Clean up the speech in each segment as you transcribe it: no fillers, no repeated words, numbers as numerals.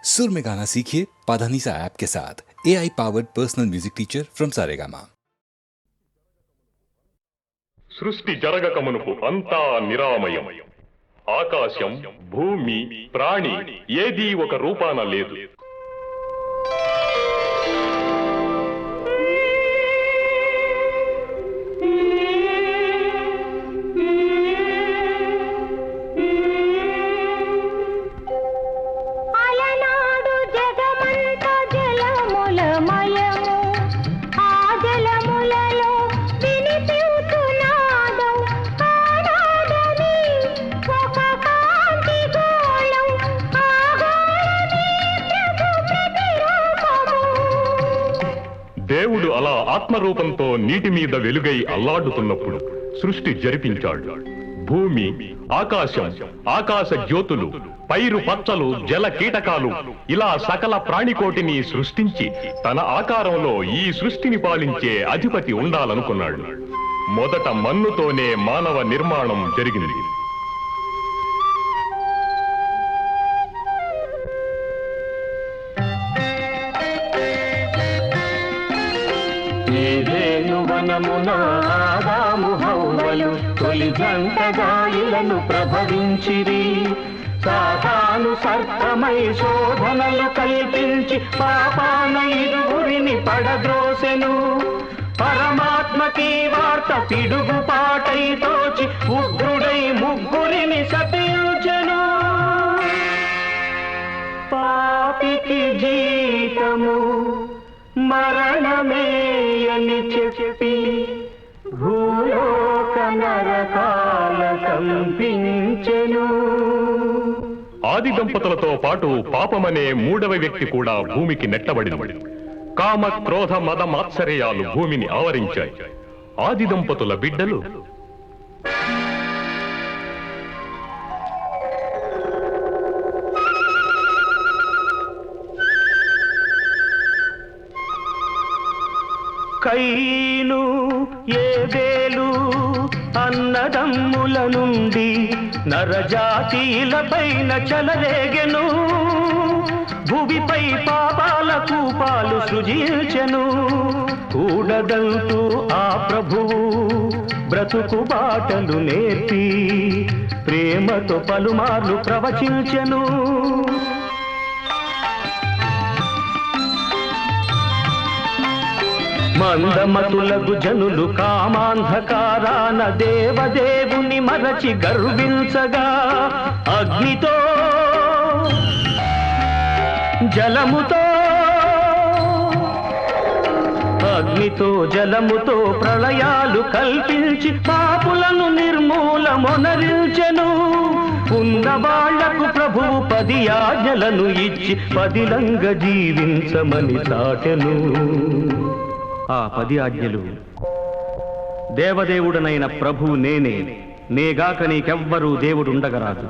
सुर में गाना सीखिए पाधानीसा ऐप के साथ। AI powered personal music teacher from Saregama. సృష్టి జరగక మునుపు అంతా నిరామయం. ఆకాశం, భూమి, ప్రాణి ఏదీ ఒక రూపాన లేదు. దేవుడు అలా ఆత్మరూపంతో నీటి మీద వెలుగై అల్లాడుతున్నప్పుడు సృష్టి జరిపించాడు. భూమి, ఆకాశం, ఆకాశ జ్యోతులు, పైరు పచ్చలు, జల కీటకాలు ఇలా సకల ప్రాణికోటిని సృష్టించి తన ఆకారంలో ఈ సృష్టిని పాలించే అధిపతి ఉండాలనుకున్నాడు. మొదట మన్నుతోనే మానవ నిర్మాణం జరిగింది. ఆదాము హవ్వలు తొలి జంటగా ఇలను ప్రభవించిరి. సాతాను సర్పమై శోధనలు కల్పించి పాపాన ఇరువురిని పడద్రోసెను. పరమాత్మకి వార్త పిడుగుపాటై తోచి ఉగ్రుడై ముగ్గురిని శపించెను. పాపికి జీతము మరణమే అని చెప్పి భూలోక నరకాల కంపించెను. ఆది దంపతులతో పాటు పాపమనే మూడవ వ్యక్తి కూడా భూమికి నెట్టబడింది. కామ, క్రోధ, మద, మాత్సర్యాలు భూమిని ఆవరించాయి. ఆది దంపతుల బిడ్డలు కయీను, ఏబేలు అన్నదమ్ముల నుండి నరజాతీలపైన చెలరేగెను. భూమిపై పాపాల కూపాలు సృజించెను. కూడదంటూ ఆ ప్రభువు బ్రతుకు బాటలు నేర్పి ప్రేమతో పలుమార్లు ప్రవచించెను. మందమతులకు జనులు కామాంధకారాన దేవదేవుని మరచి గర్వించగా అగ్నితో జలముతో ప్రళయాలు కల్పించి పాపులను నిర్మూలమొనరించెను. ఉన్న వాళ్లకు ప్రభువు 10 ఆజ్ఞలను ఇచ్చి పదిలంగా జీవించమని చాటెను. ఆ 10 ఆజ్ఞలు: దేవదేవుడనైన ప్రభువు నేనే, నేగాక నీకెవ్వరూ దేవుడుండగరాదు.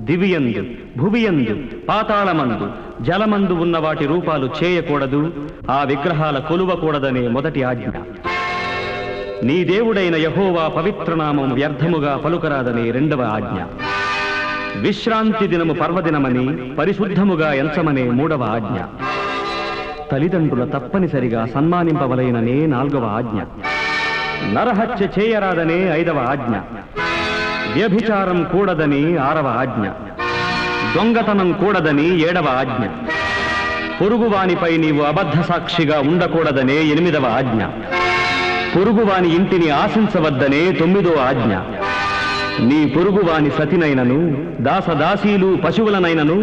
దివియందు, భువియందు, పాతాళమందు, జలమందు ఉన్న వాటి రూపాలు చేయకూడదు. ఆ విగ్రహాల కొలువకూడదనే మొదటి ఆజ్ఞ. నీ దేవుడైన యెహోవా పవిత్రనామం వ్యర్థముగా పలుకరాదనే రెండవ ఆజ్ఞ. విశ్రాంతి దినము పర్వదినమని పరిశుద్ధముగా ఎంచమనే మూడవ ఆజ్ఞ. తల్లిదండ్రుల తప్పనిసరిగా సన్మానింపవలైననే 4వ ఆజ్ఞ. నరహత్య చేయరాదనే 5వ ఆజ్ఞ. వ్యభిచారం కూడదని 6వ ఆజ్ఞ. దొంగతనం కూడదని 7వ ఆజ్ఞ. పొరుగువానిపై నీవు అబద్ధ సాక్షిగా ఉండకూడదనే 8వ ఆజ్ఞ. పొరుగువాని ఇంటిని ఆశించవద్దనే 9వ ఆజ్ఞ. నీ పొరుగువాని సతినైనను, దాసదాసీలు, పశువులనైనను,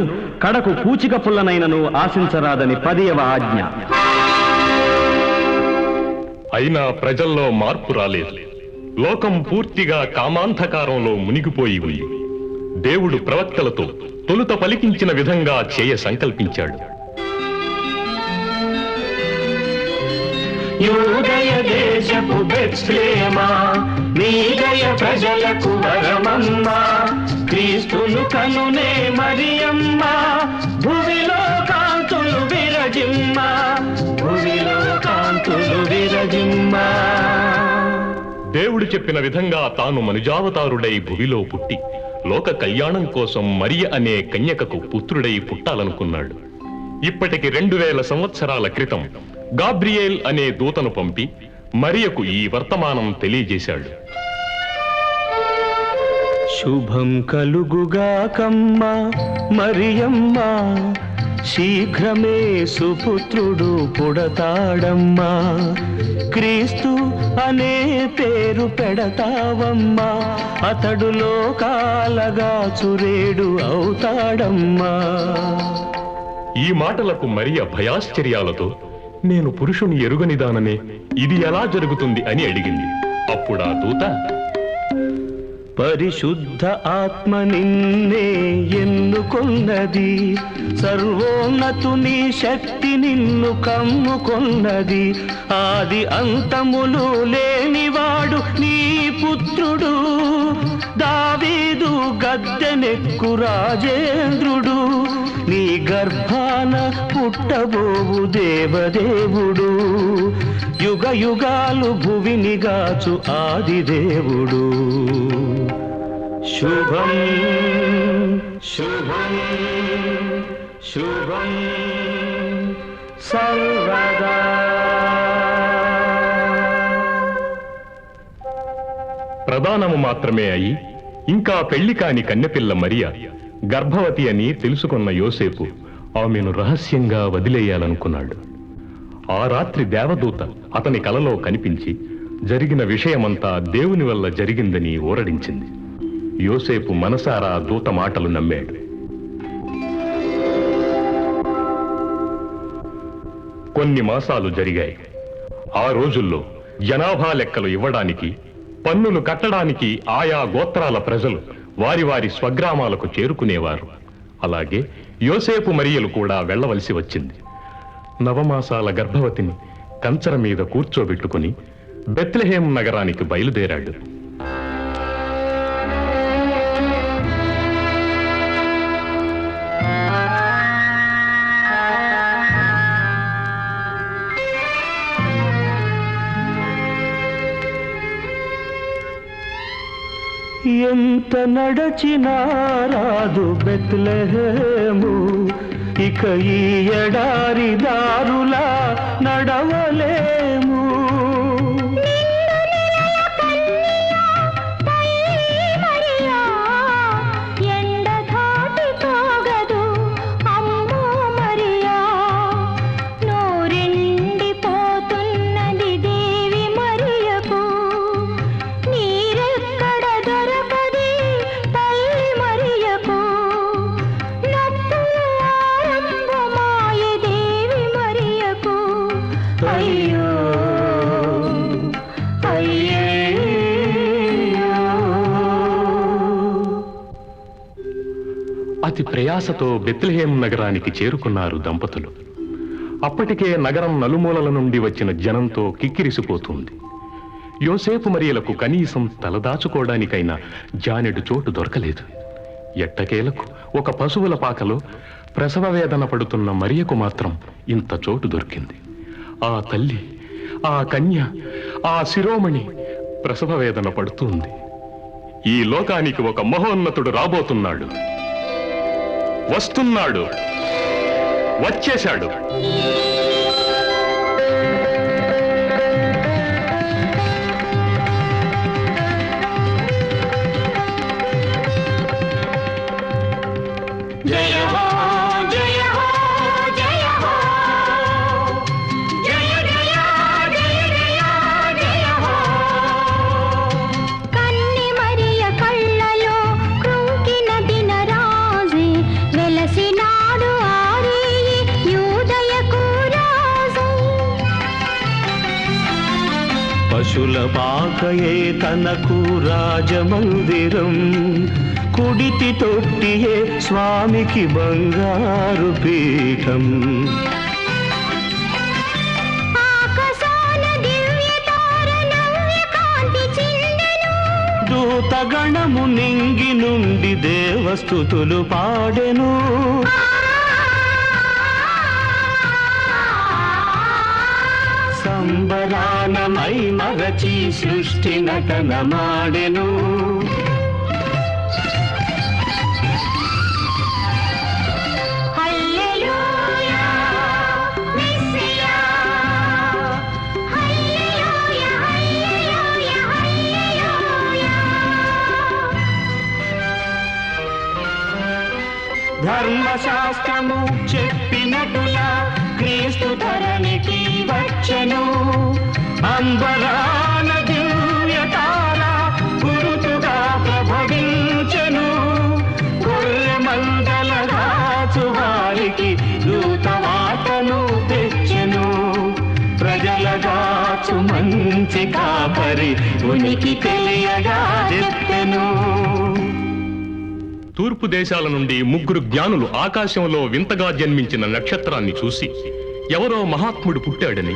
కడకు పూచిక పుల్లనైనను ఆశించరాదని 10వ ఆజ్ఞ. అయినా ప్రజల్లో మార్పు రాలేదు. లోకం పూర్తిగా కామాంధకారంలో మునిగిపోయి ఉంది. దేవుడు ప్రవక్తలతో తొలుత పలికించిన విధంగా చేయ సంకల్పించాడు. యూదయ దేశపు బెత్లెహేమా, నీ దయ ప్రజలకు వరమమ్మ. క్రీస్తును కనునే మరియమ్మ, భూమిలో కాంతులు విరజిమ్మ, భూమిలో కాంతులు విరజిమ్మ. దేవుడు చెప్పిన విధంగా తాను మనుజావతారుడై భువిలో పుట్టి లోక కళ్యాణం కోసం మరియ అనే కన్యకకు పుత్రుడై పుట్టాలనుకున్నాడు. ఇప్పటికి 2000 సంవత్సరాల క్రితం గాబ్రియేల్ అనే దూతను పంపి మరియకు ఈ వర్తమానం తెలియజేశాడు. శుభం కలుగుగాకమ్మా మరియమ్మా, శీఘ్రమే సుపుత్రుడు పుడతాడమ్మా, క్రీస్తు అనే పేరు పెడతావమ్మా, అతడు లోకాలగా చురేడు అవుతాడమ్మా. ఈ మాటలకు మరియ భయాశ్చర్యాలతో, నేను పురుషుని ఎరుగనిదాననే, ఇది ఎలా జరుగుతుంది అని అడిగింది. అప్పుడా దూత, పరిశుద్ధ ఆత్మ నిన్నే ఎన్నుకొన్నది, సర్వోన్నతుని శక్తి నిన్ను కమ్ముకొన్నది, ఆది అంతములు లేనివాడు నీ పుత్రుడు, దావీదు గద్దెనెక్కు రాజేంద్రుడు, నీ గర్భాన పుట్టబోవు దేవదేవుడు, యుగ యుగాలు భువిని గాచు ఆదిదేవుడు. శుభం శుభం శుభం సర్వదా. ప్రధానము మాత్రమే అయి ఇంకా పెళ్లి కాని కన్నెపిల్ల మరియ గర్భవతి అని తెలుసుకున్న యోసేపు ఆమెను రహస్యంగా వదిలేయాలనుకున్నాడు. ఆ రాత్రి దేవదూత అతని కలలో కనిపించి జరిగిన విషయమంతా దేవుని వల్ల జరిగిందని ఊరడించింది. యోసేపు మనసారా దూత మాటలు నమ్మాడు. కొన్ని మాసాలు జరిగాయి. ఆ రోజుల్లో జనాభా లెక్కలు ఇవ్వడానికి, పన్నులు కట్టడానికి ఆయా గోత్రాల ప్రజలు వారి వారి స్వగ్రామాలకు చేరుకునేవారు. అలాగే యోసేపు మరియలు కూడా వెళ్ళవలసి వచ్చింది. నవమాసాల గర్భవతిని కంచర మీద కూర్చోబెట్టుకుని బెత్లెహేం నగరానికి బయలుదేరాడు. ఎంత నడచినా రాదు బెత్లెహేము, ఇక ఈ ఎడారి దారులా నడవలేము. అతి ప్రయాసతో బెత్లెహేం నగరానికి చేరుకున్నారు దంపతులు. అప్పటికే నగరం నలుమూలల నుండి వచ్చిన జనంతో కిక్కిరిసిపోతుంది. యోసేపు మరియలకు కనీసం తలదాచుకోవడానికైనా జానెడు చోటు దొరకలేదు. ఎట్టకేలకు ఒక పశువుల పాకలో ప్రసవ వేదన పడుతున్న మరియకు మాత్రం ఇంత చోటు దొరికింది. ఆ తల్లి, ఆ కన్య, ఆ శిరోమణి ప్రసవ వేదన పడుతుంది. ఈ లోకానికి ఒక మహోన్నతుడు రాబోతున్నాడు, వస్తున్నాడు, వచ్చేశాడు. జయ హో జయ హో జయ హో, జయ జయ జయ జయ జయ హో. కన్ని మరియ కళ్ళలో కృంకిన దినరాజే, వెలసినాడు ఆరేయి యూదయకు రాజు. పశుల పాకయే తనకు రాజమందిరం, కుడితి తొట్టియే స్వామికి బంగారు పీఠం. ఆకాశాన దివ్య తార నవ్య కాంతి చిందెను, దూతగణము నింగి నుండి దేవస్తుతులు పాడెను. సంబరానమై మరచి సృష్టి నటన మాడెను. హల్లెలూయా శాస్త్రము చెప్పినట్టులా క్రీస్తు ధరణికి వచ్చెను. అంబరాన దివ్య తార గురుతుగా ప్రభవించెను. గొర్రె మందలగాచు వారికి దూతవార్తను తెచ్చెను. ప్రజలగాచు మంచి కాపరి ఉనికి తెలియగా చెప్పెను. తూర్పు దేశాల నుండి 3 జ్ఞానులు ఆకాశంలో వింతగా జన్మించిన నక్షత్రాన్ని చూసి ఎవరో మహాత్ముడు పుట్టాడని,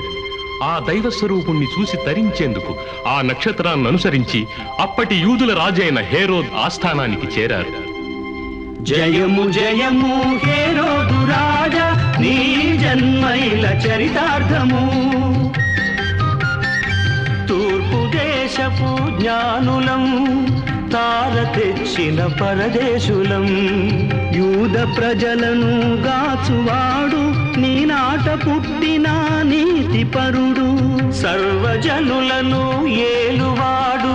ఆ దైవ స్వరూపుణ్ణి చూసి తరించేందుకు ఆ నక్షత్రాన్ని అనుసరించి అప్పటి యూదుల రాజైన హేరోద్ ఆస్థానానికి చేరారు. జయము జయము హేరోదు రాజా, నీ జన్మైల చరితార్థము. తూర్పు దేశపు జ్ఞానులం, తార తెచ్చిన పరదేశులం. యూద ప్రజలను గాచువాడు, నీ నాట పుట్టిన నీతి పరుడు. సర్వజనులను ఏలువాడు,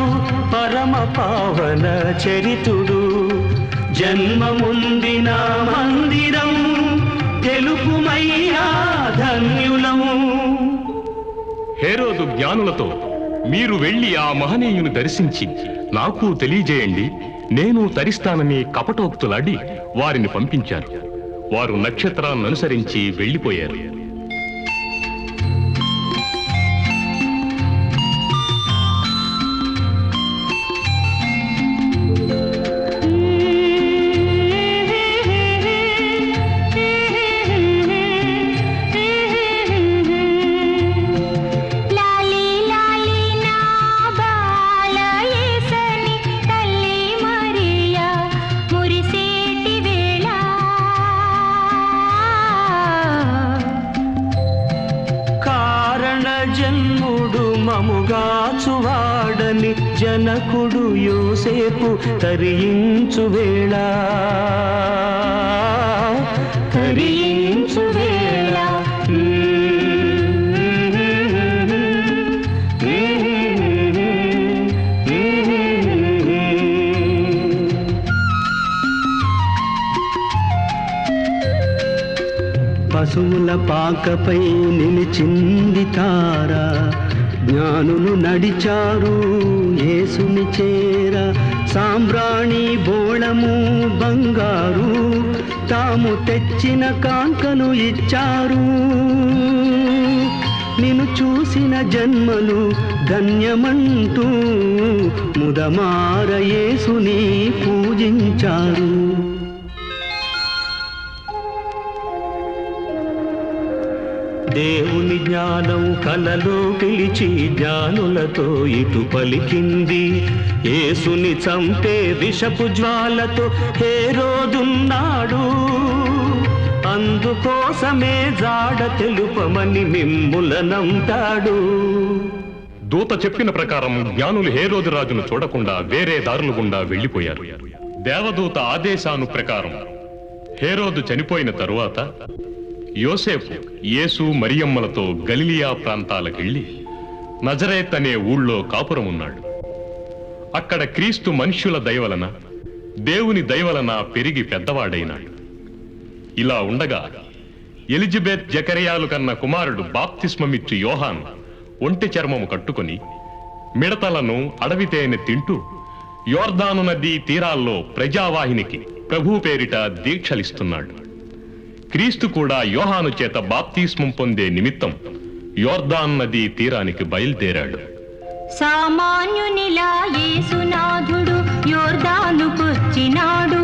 పరమ పావన చరితుడు. జన్మముందిన మందిరం తెలుపుమయ్యా ధన్యులము. హేరోదు జ్ఞానులతో, మీరు వెళ్లి ఆ మహనీయుని దర్శించి నాకు తెలియజేయండి, నేను తరిస్తానని కపటోక్తులాడి వారిని పంపించారు. వారు నక్షత్రాన్ని అనుసరించి వెళ్లిపోయారు. మముగాచువాడని జనకుడు యోసేపు తరించు వేళ, తరించు వేళ. పశువుల పాకపై నిలిచింది తార, జ్ఞానులు నడిచారు యేసుని చేర. సాంబ్రాణి బోళము బంగారు, తాము తెచ్చిన కాంకలు ఇచ్చారు. నిన్ను చూసిన జన్మలు ధన్యమంటూ ముదమార యేసుని పూజించారు. దేవుని జ్ఞానం కలలో పిలిచి జ్ఞానులతో ఇటు పలికింది. యేసుని చంపే విషపు జ్వాలతో హేరోదున్నాడు, అందుకోసమే జాడ తెలుపమని మిమ్ములనంటాడు. దూత చెప్పిన ప్రకారం జ్ఞానులు హేరోదు రాజును చూడకుండా వేరే దారులు గుండా వెళ్లిపోయారు. దేవదూత ఆదేశాను ప్రకారం హేరోదు చనిపోయిన తరువాత యోసేపు యేసు మరియమ్మలతో గలిలియా ప్రాంతాలకెళ్లి నజరేత్ అనే ఊళ్ళో కాపురమున్నాడు. అక్కడ క్రీస్తు మనుష్యుల దయవలన దేవుని దయవలన పెరిగి పెద్దవాడైనాడు. ఇలా ఉండగా ఎలిజబెత్ జకర్యాలు కన్న కుమారుడు బాప్తిస్మమిచ్చు యోహాను ఒంటి చర్మము కట్టుకుని మిడతలను అడవి తేనె తింటూ యోర్దాను నదీ తీరాల్లో ప్రజావాహినికి ప్రభు పేరిట దీక్షలిస్తున్నాడు. క్రీస్తు కూడా యోహాను చేత బాప్తిస్మం పొందే నిమిత్తం యోర్దాను నదీ తీరానికి బయలుదేరాడు. సామాన్యునిలా యేసునాథుడు యోర్దానుకొచ్చినాడు,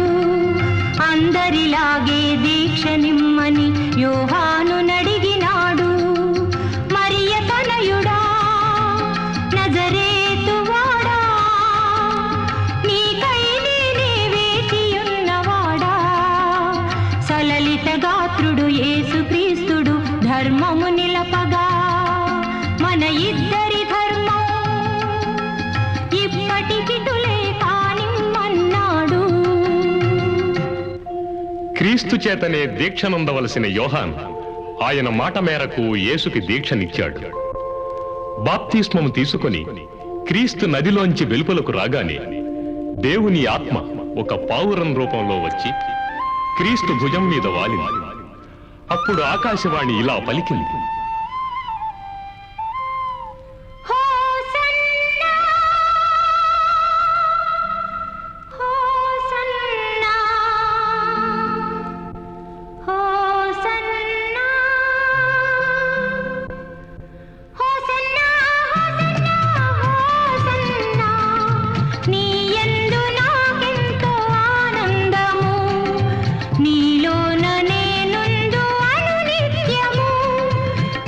అందరిలాగే దీక్ష నిమ్మని యోహాను నడిగినాడు. మరియ తనయుడా నజరేతు వాడా, నీకై నేనే వేచియున్నవాడా. సలలిత గాత్రుడు యేసు క్రీస్తుడు ధర్మము నిలపగా, మన ఇద్దరి ధర్మం ఇప్పటికిటులే కానిమ్మన్నాడు. క్రీస్తు చేతనే దీక్షనుందవలసిన యోహాన్ ఆయన మాట మేరకు యేసుకి దీక్షనిచ్చాడు. బాప్తిస్మము తీసుకుని క్రీస్తు నదిలోంచి వెలుపలకు రాగానే దేవుని ఆత్మ ఒక పావురం రూపంలో వచ్చి క్రీస్తు భుజం మీద వాలింది. అప్పుడు ఆకాశవాణి ఇలా పలికింది: hosanna hosanna hosanna hosanna hosanna నీ యందు నాకెంతో ఆనందము, నీలోన నేనుందు అనునిత్యము.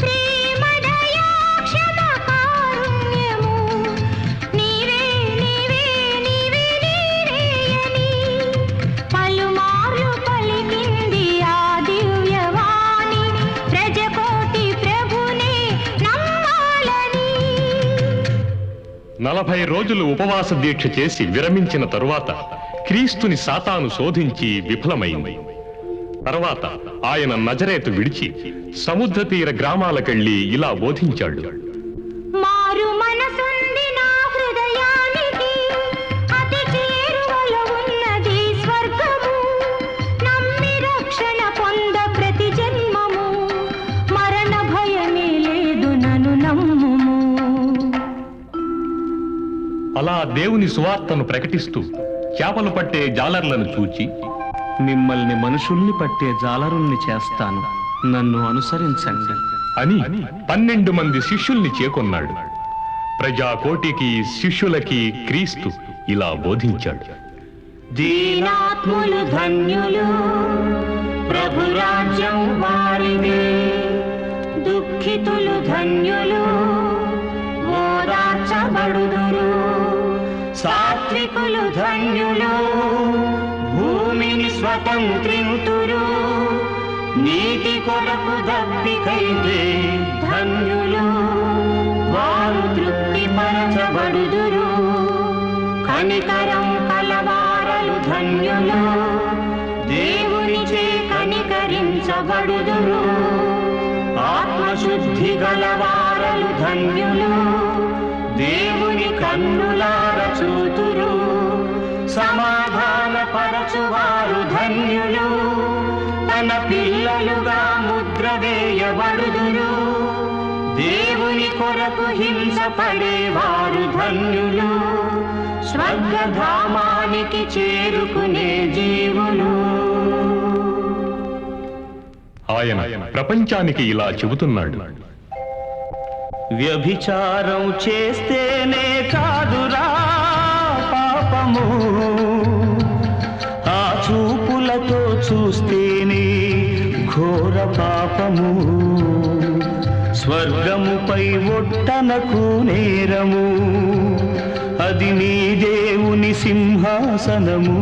ప్రేమ దయా క్షమ కారుణ్యము నీవే నీవే నీవే నీవేయని పలుమార్లు పలికింది ఆ దివ్యవాణి, ప్రజకోటి ప్రభునే నమ్మాలని. 40 రోజులు ఉపవాస దీక్ష చేసి విరమించిన తరువాత క్రీస్తుని సాతాను శోధించి విఫలమైంది. తర్వాత ఆయన నజరేతు విడిచి సముద్ర తీర గ్రామాలకెళ్ళి ఇలా బోధించాడు: మారు మనసుంది నా హృదయానికి, అతి చేరువలో ఉన్నది స్వర్గము. నమ్మి రక్షణ పొంద ప్రతి జన్మము, మరణ భయమే లేదు నన్ను నమ్ముము. అలా దేవుని సువార్తను ప్రకటిస్తూ చేపలు పట్టే జాలర్లను చూచి, మిమ్మల్ని మనుషుల్ని పట్టే జాలరుల్ని చేస్తాను, నన్ను అనుసరించండి అని 12 మంది శిష్యుల్ని చేకొన్నాడు. ప్రజాకోటికి శిష్యులకి క్రీస్తు ఇలా బోధించాడు: దీనాత్ములు ధన్యులు, ప్రభు రాజ్యం వారిదే. దుఃఖితులు ధన్యులు, ఓదార్చబడుదురు. సాత్వికులు ధన్యులు, భూమిని స్వతంత్రింతురు. నీతి కొరకు దప్పికైతే ధన్యులు, వారు తృప్తిపరచబడుదురు. కనికరం కలవారలు ధన్యులు, దేవునిచే కనికరించబడుదురు. ఆత్మశుద్ధి గలవారలు ధన్యులు, దేవుని కన్నులార చూతురు. సమాధాన పరచువారు ధన్యులు, తన పిల్లలుగా ముద్ర వేయబడుదురు. దేవుని కొరకు హింసపడేవారు ధన్యులు, స్వర్గధామానికి చేరుకునే జీవులు. ఆయన ప్రపంచానికి ఇలా చెబుతున్నాడు: వ్యభిచారం చేస్తేనే కాదురా పాపము, ఆ చూపులతో చూస్తేనే ఘోర పాపము. స్వర్గముపై ఒట్టనకు నేరము, అది నీ దేవుని సింహాసనము.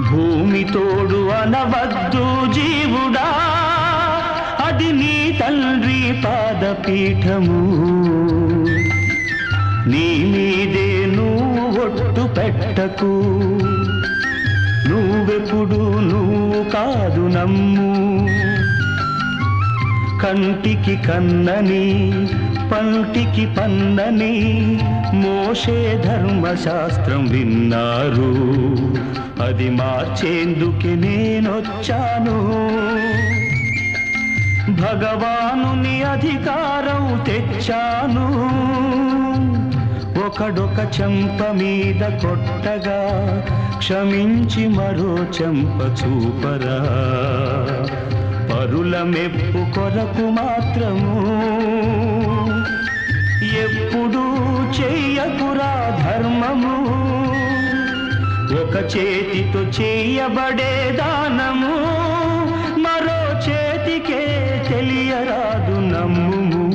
భూమి తోడు అనవద్దు జీవుడా, అది నీ తండ్రి పాదపీఠము. నీ మీదే నువ్వు ఒట్టు పెట్టకు, నువ్వెప్పుడు నువ్వు కాదు నమ్ము. కంటికి కన్నని పంటికి పన్నని మోషే ధర్మశాస్త్రం విన్నారు, అది మార్చేందుకే నేనొచ్చాను. భగవానుని అధికారం తెచ్చాను, ఒకడొక చెంప మీద కొట్టగా క్షమించి మరో చెంప చూపరా. పరుల మెప్పు కొరకు మాత్రము ఎప్పుడూ చెయ్యకురా ధర్మము. ఒక చేతితో చేయబడే దానము మరో చేతికే తెలియరాదు నమ్ముము.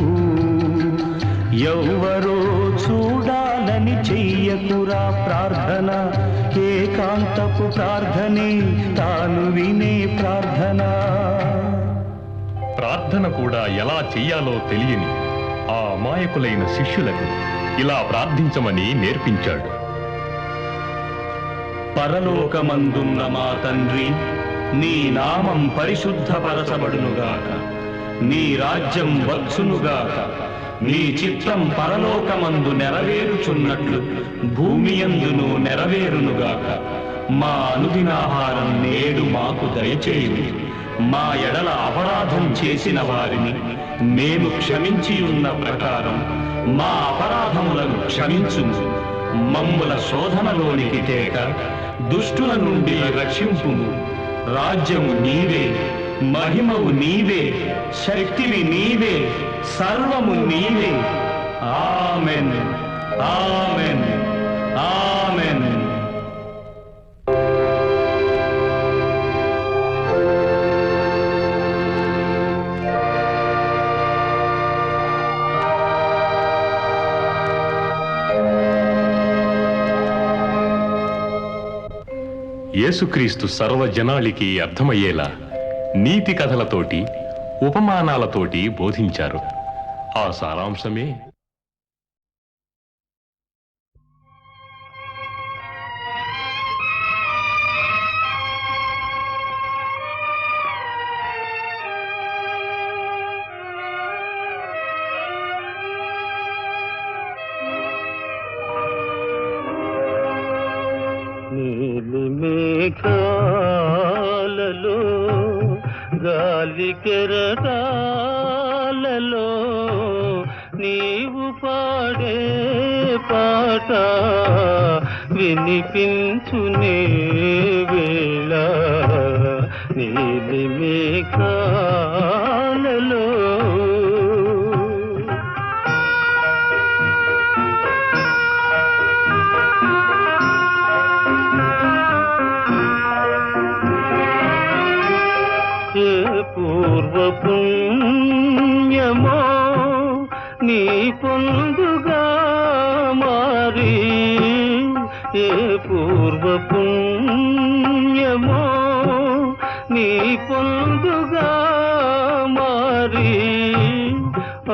ఎవ్వరో చూడాలని చెయ్యకురా ప్రార్థన, ఏకాంతపు ప్రార్థనే తాను వినే ప్రార్థన. ప్రార్థన కూడా ఎలా చెయ్యాలో తెలియని ఆ అమాయకులైన శిష్యులకు ఇలా ప్రార్థించమని నేర్పించాడు: పరలోకమందున్న మా తండ్రి, నీ నామం పరిశుద్ధపరచబడునుగాక, నీ రాజ్యం వచ్చునుగాక, నీ చిత్తం పరలోకమందు నెరవేరుచున్నట్లు భూమియందును నెరవేరునుగాక. మా అనుదినాహారం నేడు మాకు దయచేయుము. మా ఎడల అపరాధం చేసిన వారిని మేము క్షమించి ఉన్న ప్రకారం మా అపరాధములను క్షమించుము. మమ్ముల శోధనలోనికి తేక దుష్టుల నుండి రక్షింపుము. రాజ్యము నీవే, మహిమవు నీవే, శక్తివి నీవే, సర్వము నీవే. Amen, amen, amen. యేసుక్రీస్తు సర్వజనాళికి అర్థమయ్యేలా నీతి కథలతోటి ఉపమానాలతోటి బోధించారు. ఆ సారాంశమే నీలి మేఘాలలో గాలి కెరటాలలో నీవు పాడే పాట వినిపించునే వేళ. నీలి మేఘాలలో పూర్వ పుణ్యమో నీ పొందుగా మారి, ఏ పూర్వ పుణ్యమో నీ పొందుగా మారి,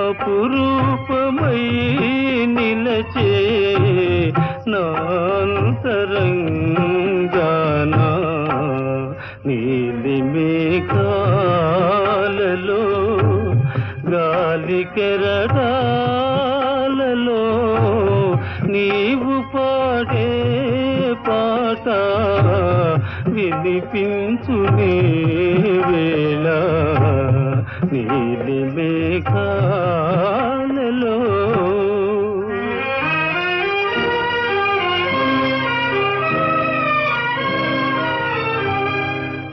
అపురూపమై నిలచే నాంతరంగానా. నీలి మేఘాలలో గాలి కెరటాలలో నీవు పాడే పాట వినిపించునే వేళ. నీలి మేఘాలలో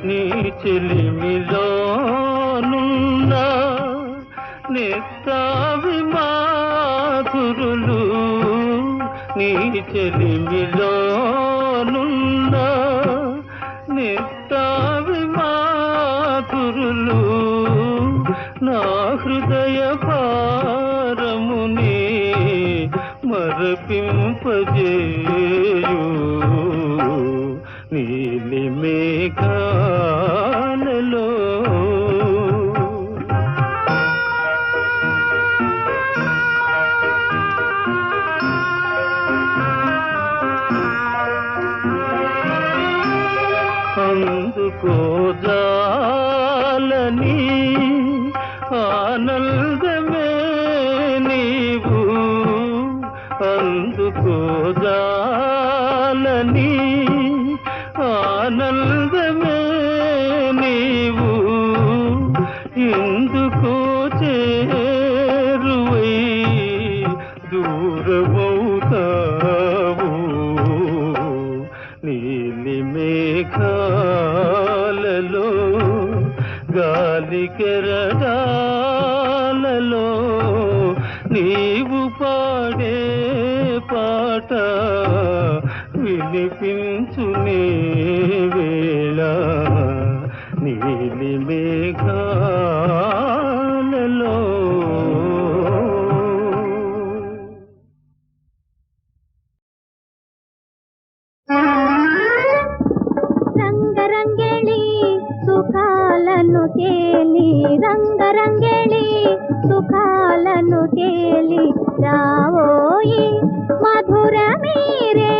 నీ చెలిమిలోనున్న నెత్తావి మాధురులు, నీ చెలిమిలోనున్న నెత్తావి మాధురులు నా హృదయ భారముని మరపింపజేయు. నీలి మేఘాలలో అందుకోజాలని ఆనందమే నీవు, అందుకోజాలని ఆనందమే నీవు. ఎందుకో చేరువై దూరమవుతావు. నీలి మేఘాలలో గాలి కెరటాలలో నీవు పాడే పాట వినిపించునే వేళ. నీలి మేఘాలలో రంగరంగేళి సుఖాలను తేలి, రంగరంగేళి సుఖాలను తేలి రావోయి మధుర మీరే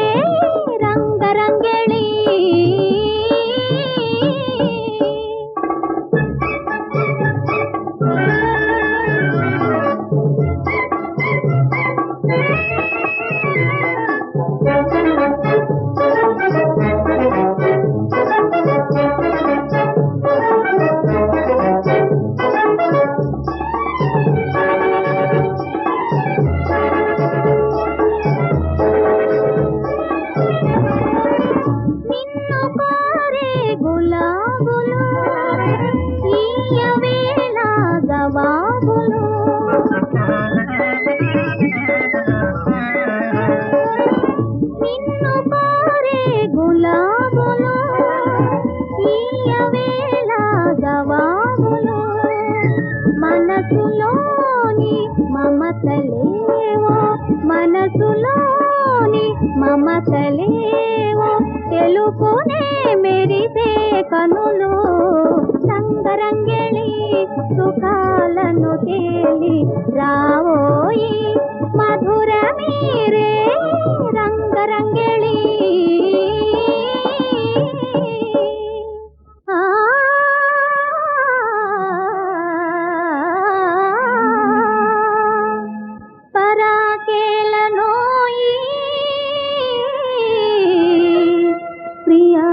రంగరంగేళి. బాబులు నిన్ను కోరే గులాబులు ఈయవేళ జవాబులు మనసులోని మమతలేవో మనసులోని మమతలేవో తెలుపునే మెరిసే కనులు రంగరంగెళి సుఖాలను తేలి రావోయి మధుర మీరే రంగరంగెళి పరాకేలనోయి ప్రియా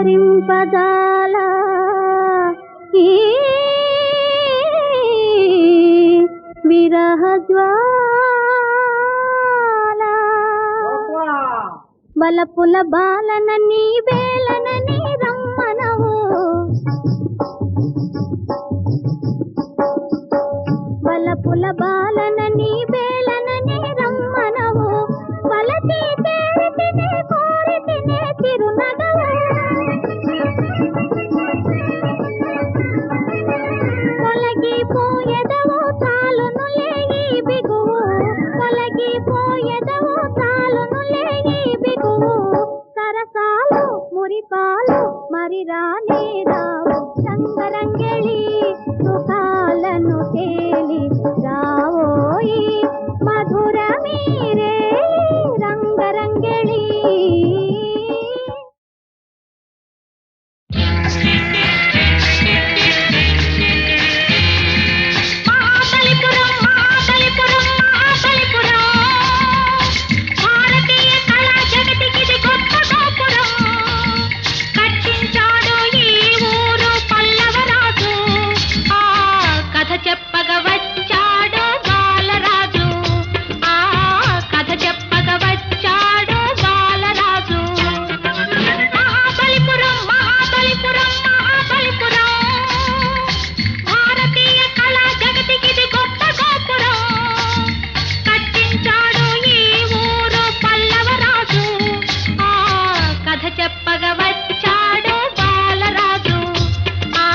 భరింపదాల ఈ విరహ జ్వాల బలపుల బాలన నీ బేలన నీ రమ్మనవు బలపుల బాలన నీ బేలన నీ రమ్మనవు వలసి తేరితినే కోరితినే తిరునగవు తొలగిపోయెదవు తాలును లేగి బిగువు తొలగిపోయెదవు తాలును లేగి బిగువు సరసాలు మురిపాలు మరి రానే రావు రంగరంగెళి సుఖాలను తేలి రావోయి మధుర మీరే రంగరంగెళి మహాబలిపురం మహాబలిపురం మహాబలిపురం భారతీయ కళా జగతికిది గొప్ప గోపురం కట్టించాడు ఈ ఊరు పల్లవరాజు ఆ కథ చెప్పగా వచ్చాడు బాలరాజు ఆ కథ చెప్పగా వచ్చాడు బాలరాజు మహాబలిపురం మహాబలిపురం మహాబలిపురం భారతీయ కళా జగతికిది గొప్ప గోపురం కట్టించాడు ఈ ఊరు పల్లవరాజు ఆ కథ చెప్పగా వచ్చాడు బాలరాజు ఆ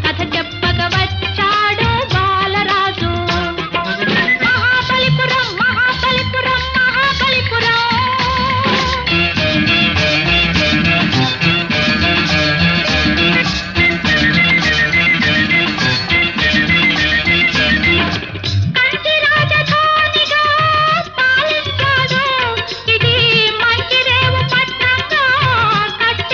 కథ చెప్పగా వచ్చాడు బాలరాజు మహాబలిపురం మహాబలిపురం మహాబలిపురం కంచి రాజధానిగా పాలించాడు ఇది మంచిరేవు పట్నంగా కట్టించాడు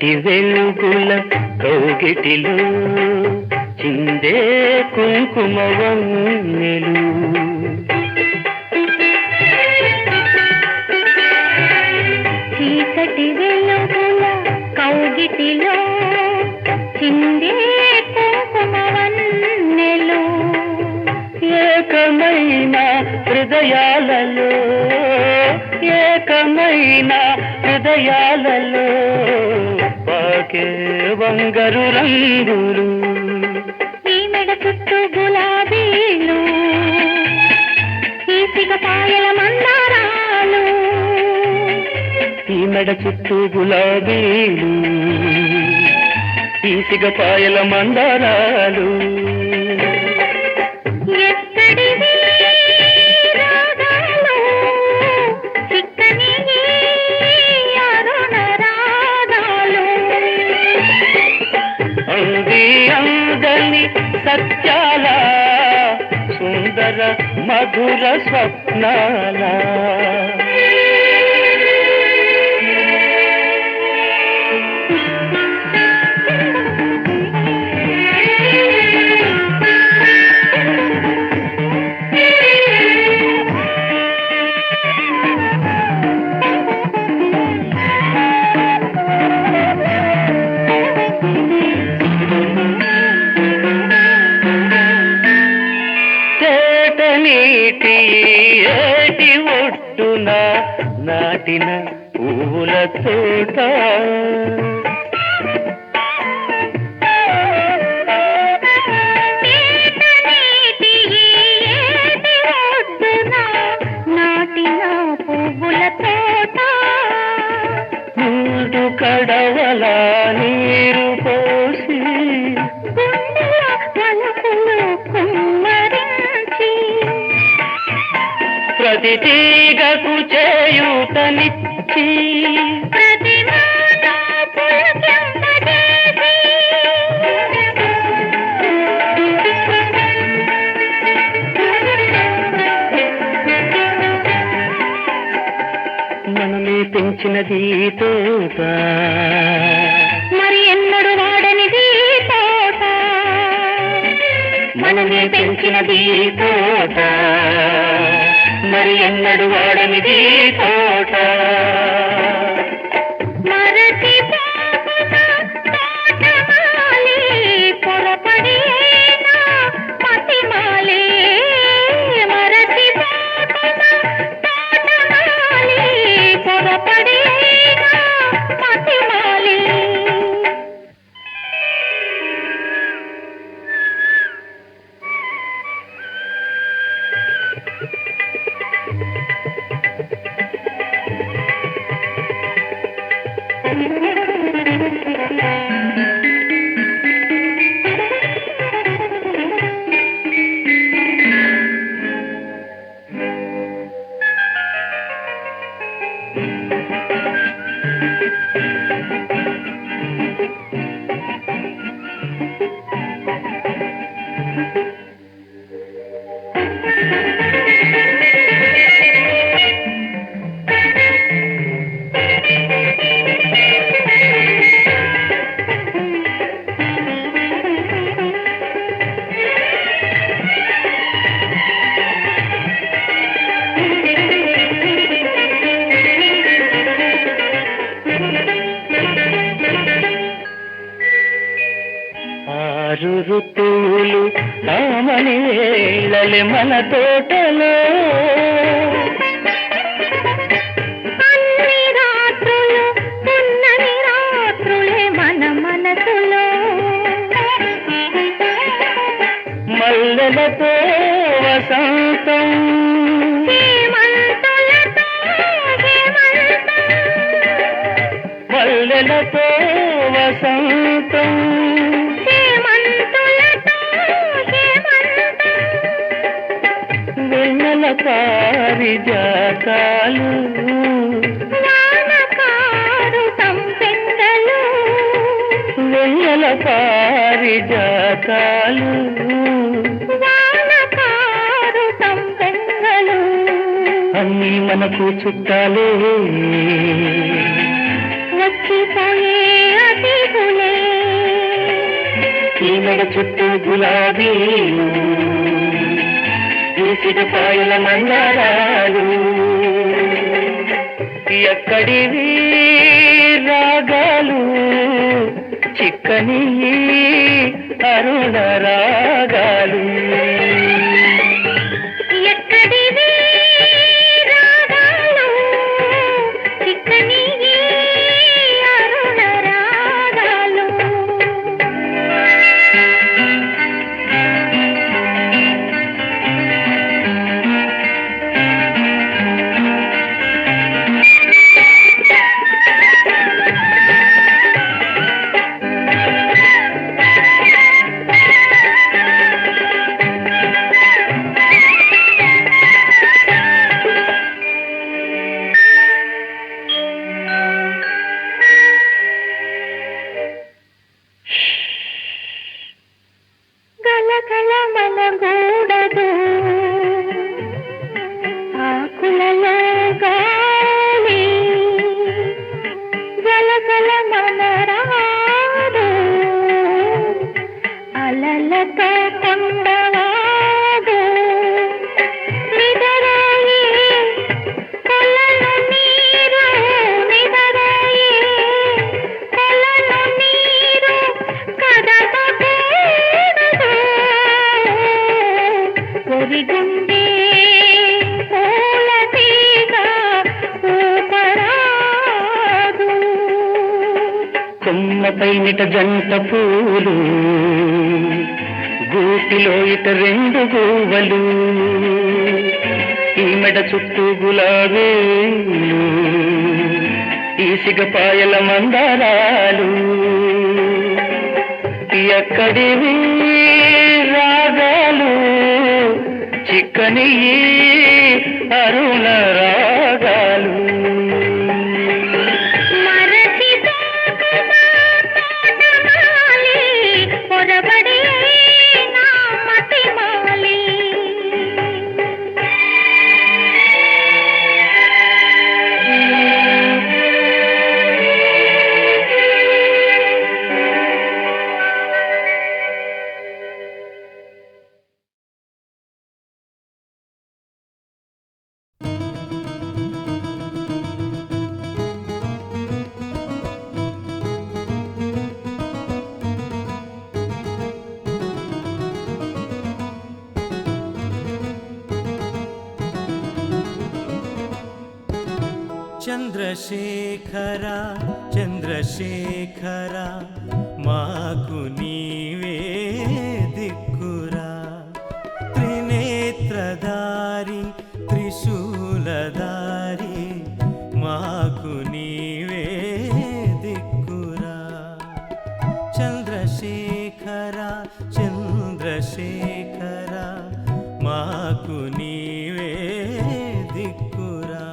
చీకటి వెలుగుల కౌగిటిలో చిందే కుంకుమ వన్నెలు. చీకటి వెలుగుల కౌగిటిలో చిందే కుంకుమ వన్నెలు. ఏకమైన హృదయాలలో ఏకమైన హృదయాలలో పాకే బంగారు రంగులు. ఈ మెడ చుట్టూ గులాబీలు, ఈ సిగపాయల మందారాలు. ఈ మెడ చుట్టూ గులాబీలు, ఈ సిగపాయల మందారాలు. ఎక్కడివి రాగాలు, చిక్కని అరుణ రాగాలు. అంది అందని సత్యాల సుందర మధుర స్వప్నాల. నీటి ఏటి ఒట్టున నాటిన పూల తోట. నాటిన పువ్వుల తోట. ముందు కడవల నీరు పోసి గుండెల వలపులు కుమ్మరించి. ప్రతి తీగకు చేయూతనిచ్చి ప్రతి మాట పులకింపజేసి. మనమే పెంచినది తోట, మరి ఎన్నడు వాడనిది తోట. మనమే పెంచినది తోట, మరి ఎన్నడు వాడనిది తోట. మరచిపోకున తోటమాలి, పొరపడి అయినా మతిమాలి. మరచిపోకున తోటమాలి, పొరపడి అయినా మతిమాలి. ఆరు ఋతువులు కామని వేళలే మన తోటలో. అన్ని రాత్రులు ఉన్నని రాత్రులే మన మనసులో. మల్లెలతో వసంతం, హేమంతులతో హేమంతం. మల్లెలతో వసంతం, హేమంతులతో హేమంతం. వెన్నెల పారిజాతాలు, వానకారు సంపెంగలు. వెన్నెల పారిజాతాలు, వానకారు సంపెంగలు. అన్నీ మనకు చుట్టాలే. వచ్చిపోయే ఈమెడ చుట్టూ గులాబీలు ఈసిగపాయల మందారాలు ఎక్కడివి రాగాలు చిక్కని అరుణ రాగాలు ఎక్కడివి రాగాలు చిక్కని అరుణ రాగాలు గలగల మనగూడదు ఆకులలో గాలి గలగల మనరాదు అలలతో కొండవాదు నిదరాయి కొలను నీరు నిదరాయి కొలను నీరు కదపకూడదు ఒరిగుండే పూల తీగ ఊపరాదు కొమ్మపై నిట జంట పూలు గూటిలో ఇట రెండు గూవలు ఈమెడ చుట్టూ గులాబీలు ఈసిగపాయల మందారాలు ఎక్కడివి రాగాలు చిక్కని అరుణ రాగాలు మరచిపోకుమా తోటమాలి పొరబడి నా మతిమాలి చంద్రశేఖర చంద్రశేఖర మాకు నీవే దిక్కురా త్రినేత్రధారి త్రిశూలధారి మాకు నీవే దిక్కురా చంద్రశేఖర చంద్రశేఖర మాకు నీవే దిక్కురా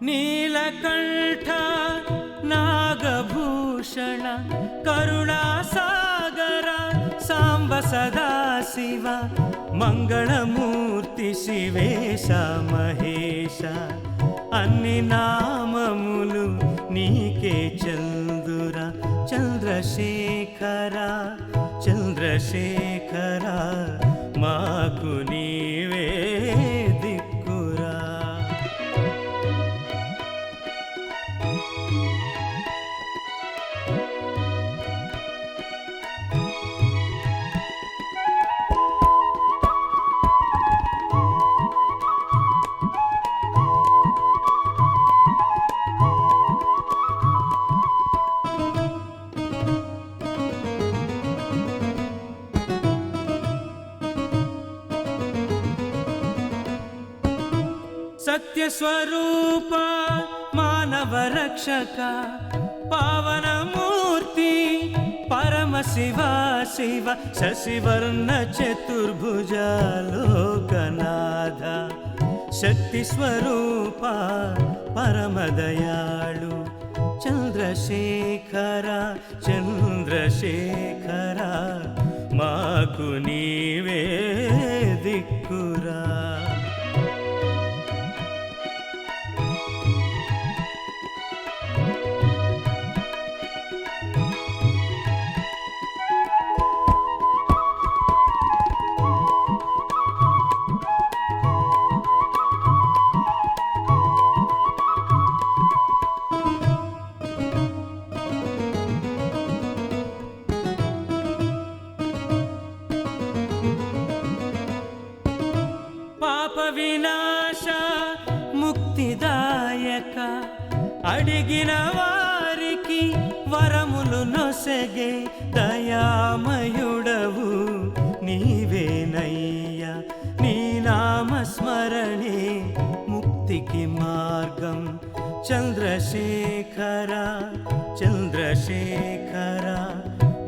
నీలకంఠ నాగభూషణ కరుణాసాగర సాంబ సదాశివ మంగళమూర్తి శివేశ మహేశ అన్ని నామములు నీకే చందుర చంద్రశేఖర చంద్రశేఖర మాకు నీవే దిక్కురా సత్యస్వరూప మానవ రక్షక పావనమూర్తి పరమ పరమ శివ శివ శశివర్ణ చతుర్భుజ లోకనాథ శక్తి స్వరూప పరమదయాళు చంద్రశేఖర చంద్రశేఖర మాకు నీవే దిక్కురా. వినాశ ముక్తిదాయక అడిగిన వారికి వరములు నొసగే దయామయుడవు నీవేనయ్యా. నీ నామస్మరణే ముక్తికి మార్గం చంద్రశేఖర చంద్రశేఖర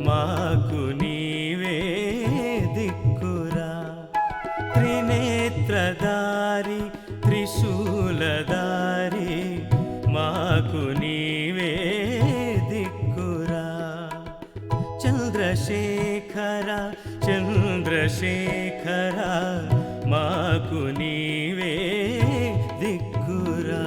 మాకు నీవే దిక్కురా. త్రినేత్రధారి త్రిశూలధారి మాకు నీవే దిక్కురా. చంద్రశేఖర చంద్రశేఖర మాకు నీవే దిక్కురా.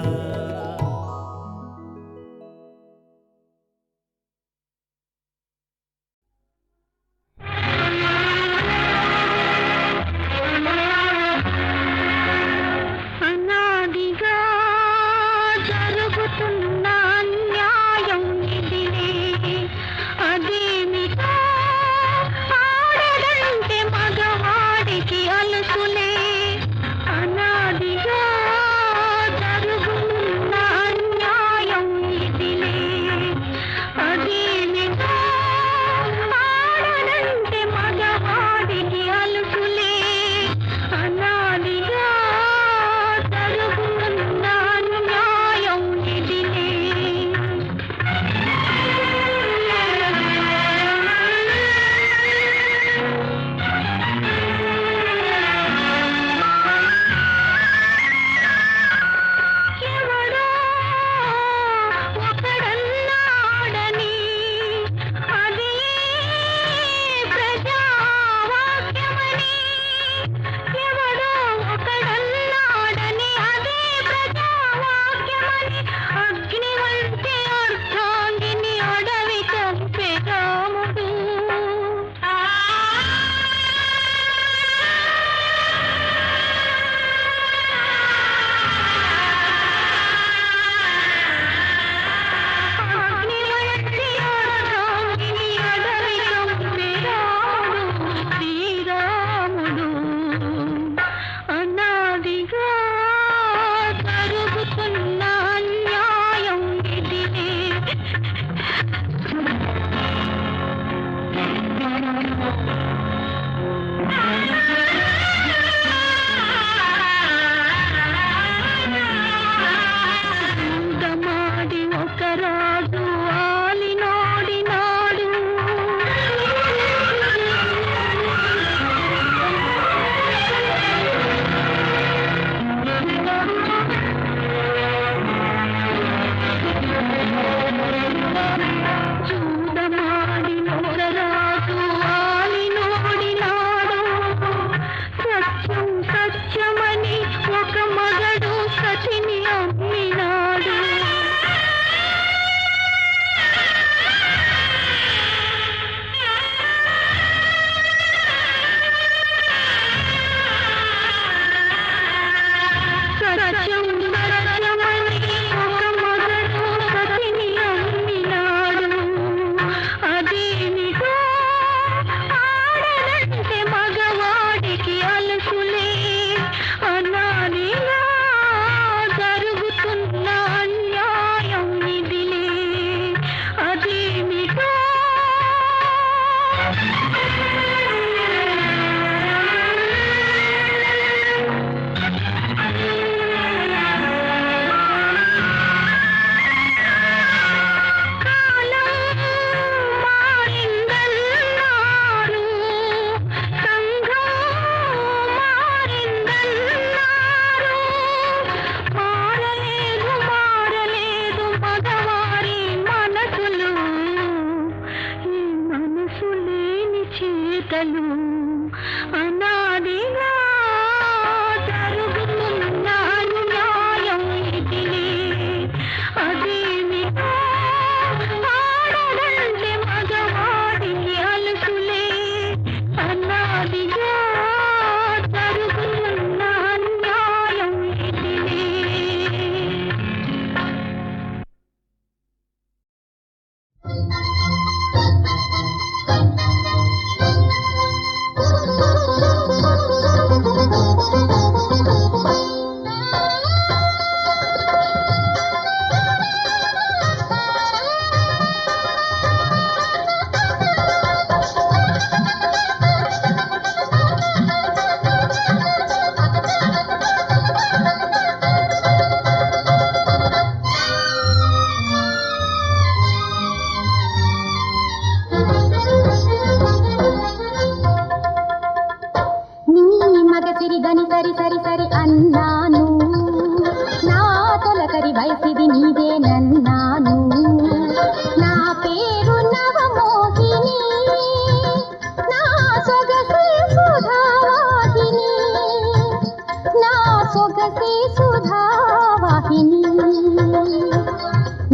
ఎవడో అనాదిగా జరుగుతున్న న్యాయం ఇదిలే. అదేమిటో ఆడదంటే మగవాడికి అలుసులే. అనాదిగా జరుగుతున్న న్యాయం ఇదిలే. నీ మగసిరి గని సరి సరి సరి అన్నాను. నా తొలకరి వయసిది నీదేనన్నాను. నా పేరు నవమోహిని, నా సొగసి సుధావాహిని, నా సొగసి సుధావాహిని.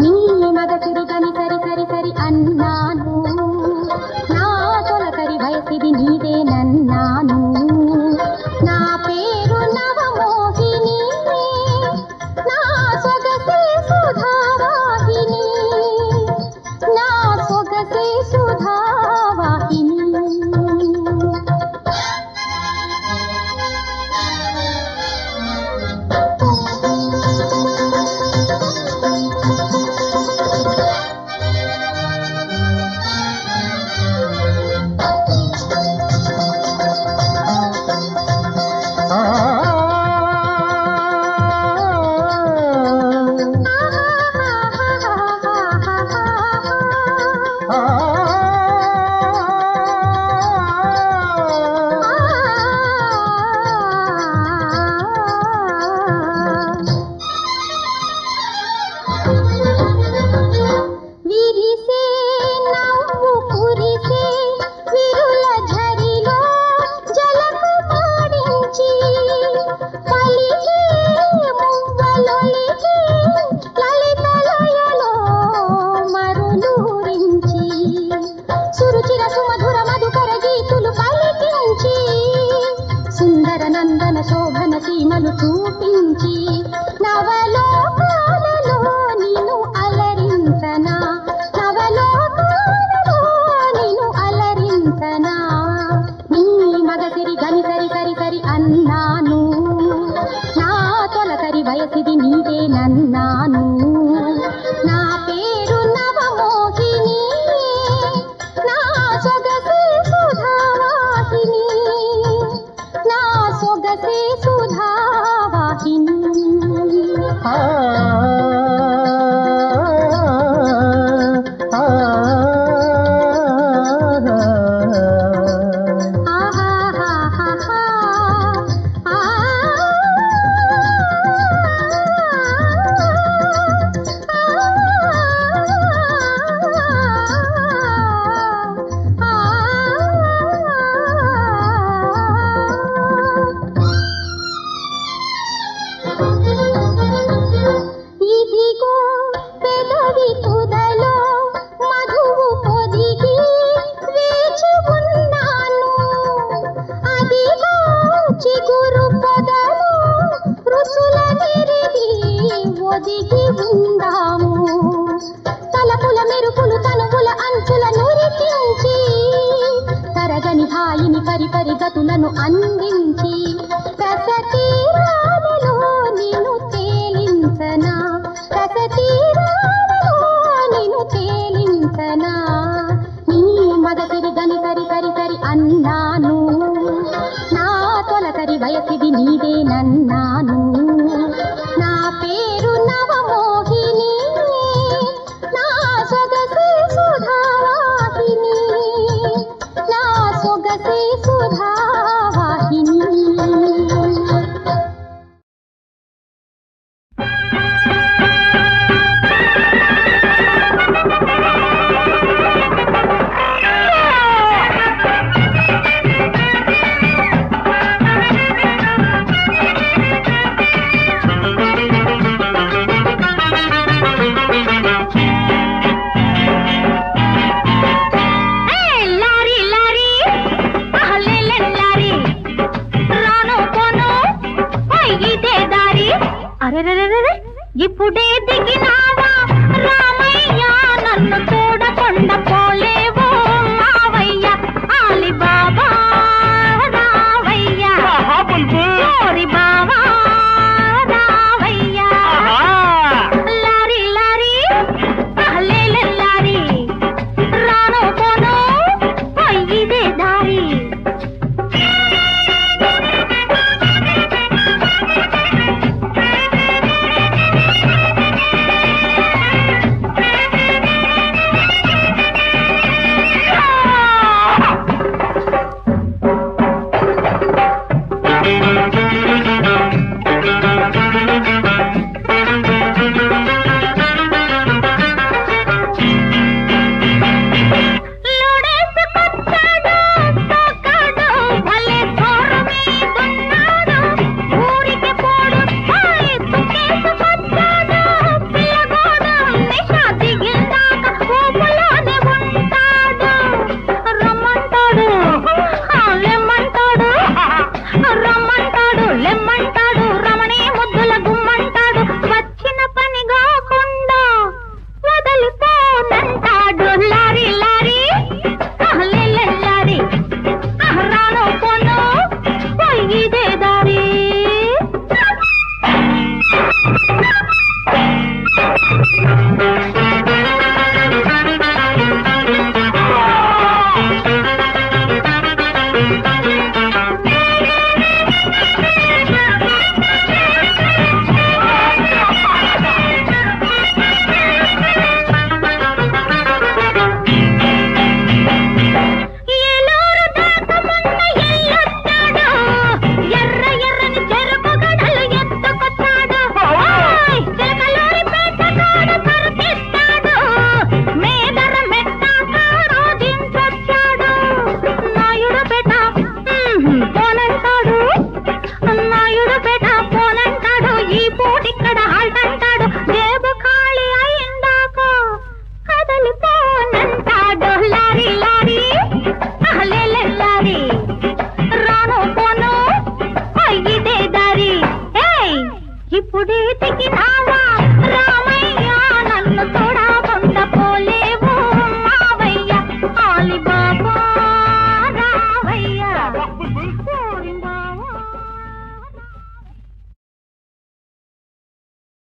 నీ మగసిరి గని సరి సరి సరి అన్నాను. నా తొలకరి వయసిది నీదేనన్నాను. నా పేరు నవమోహిని, నా సొగసి సుధావాహిని, నా సొగసి సుధావాహిని. విరిసే నవ్వు కురిసే విరుల ఝరిలో జలము పాడించి, పలికే మువ్వలొలికి లలితలయలో మరులూరించి, సురుచిర సుమధుర మధుకర గీతులు పలికించి, సుందర నందన శోభన సీమలు చూపించి, నవలోకాలలో నిన్ను అలరించనా, నవలోకాలలో నిన్ను అలరించనా. నీ మగసిరి గని సరి సరి సరి అన్నాను. నా తొలకరి వయసిది నీదేనన్నాను. నా పేరు నవమోహిని, నా సొగసి సుధావాహిని, నా సొగసి సుధావాహిని. ఇదిగో పెదవి తుదలో మధువు పొదిగి వేచి ఉన్నాను. అదిగో చిగురు పొదలో రుచుల నెరిగి ఒదిగి ఉందాము. తలపుల మెరుపులు తనువుల అంచుల నురికించి, తరగని హాయిని పరిపరి గతులను అందించి, రసతీరాలలో నిన్ను తేలించనా, రసతీరాలలో నిన్ను తేలించనా. నీ మగసిరి గని సరి సరి సరి అన్నాను. నా తొలకరి వయసిది నీదేనన్నాను. నా పేరు నవమోహిని, నా సొగసి సుధావాహిని, నా సొగసి సుధావాహిని. ఇప్పుడే దిగినావా రామయ్య నన్ను చూడకుండా పోలేవు మావయ్య ఆలిబాబా రావయ్య ఓరి బావా రావయ్య లారీ లారీ లేలే లారీ రాను పోను ఇదే దారి లెమ్మంటాడు రమణి ముద్దుల గుమ్మంటాడు వచ్చిన పని కాకుండా వదిలిపోనంటాడు లారీ లారీ లేలే లారీ రాను పోను ఇదే దారి ఇప్పుడే తికినా